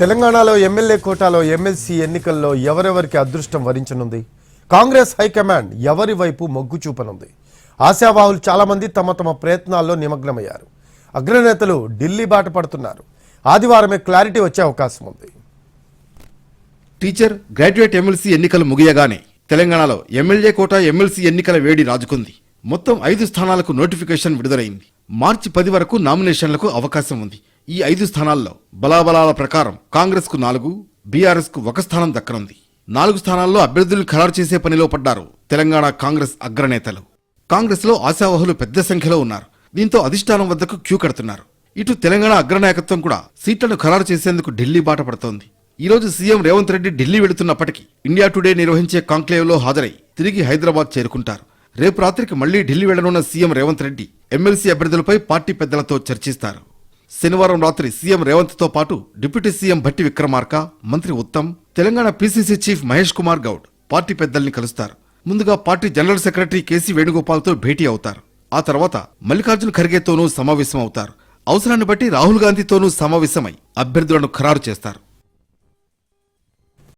తెలంగాణలో ఎమ్మెల్యే కోటాలో ఎమ్మెల్సీ ఎన్నికల్లో ఎవరెవరికి అదృష్టం వరించనుంది? కాంగ్రెస్ హైకమాండ్ ఎవరి వైపు మొగ్గు చూపనుంది? ఆశావాహులు చాలా మంది తమ తమ ప్రయత్నాల్లో నిమగ్నమయ్యారు. అగ్రనేతలు ఢిల్లీ బాట పడుతున్నారు. ఆదివారమే క్లారిటీ వచ్చే అవకాశం ఉంది. టీచర్, గ్రాడ్యుయేట్ ఎమ్మెల్సీ ఎన్నికలు ముగియగానే తెలంగాణలో ఎమ్మెల్యే కోట ఎమ్మెల్సీ ఎన్నికల వేడి రాజుకుంది. మొత్తం 5 స్థానాలకు నోటిఫికేషన్ విడుదలైంది. మార్చి 10 వరకు నామినేషన్లకు అవకాశం ఉంది. ఈ 5 స్థానాల్లో బలాబలాల ప్రకారం కాంగ్రెస్ కు 4, బీఆర్ఎస్ కు 1 స్థానం దక్కనుంది. 4 స్థానాల్లో అభ్యర్థులు ఖరారు చేసే పనిలో పడ్డారు తెలంగాణ కాంగ్రెస్ అగ్రనేతలు. కాంగ్రెస్ లో ఆశావహులు పెద్ద సంఖ్యలో ఉన్నారు. దీంతో అధిష్టానం వద్దకు క్యూ కడుతున్నారు. ఇటు తెలంగాణ అగ్రనాయకత్వం కూడా సీట్లను ఖరారు చేసేందుకు ఢిల్లీ బాట పడుతోంది. ఈ రోజు సీఎం రేవంత్ రెడ్డి ఢిల్లీ వెళుతున్నప్పటికీ ఇండియా టుడే నిర్వహించే కాంక్లేవ్ లో హాజరై తిరిగి హైదరాబాద్ చేరుకుంటారు. రేపు రాత్రికి మళ్లీ ఢిల్లీ వెళ్లనున్న సీఎం రేవంత్ రెడ్డి ఎమ్మెల్సీ అభ్యర్థులపై పార్టీ పెద్దలతో చర్చిస్తారు. శనివారం రాత్రి సీఎం రేవంత్ తో పాటు డిప్యూటీ సీఎం భట్టి విక్రమార్క, మంత్రి Uttam, Telangana PCC chief Mahesh Kumar Goud party పెద్దల్ని కలుస్తారు. ముందుగా పార్టీ జనరల్ సెక్రటరీ కేసీ వేణుగోపాల్తో భేటీ అవుతారు. ఆ తర్వాత మల్లికార్జున్ ఖర్గేతోనూ సమావేశం అవుతారు. అవసరాన్ని బట్టి రాహుల్ గాంధీతోనూ సమావేశమై అభ్యర్థులను ఖరారు చేస్తారు.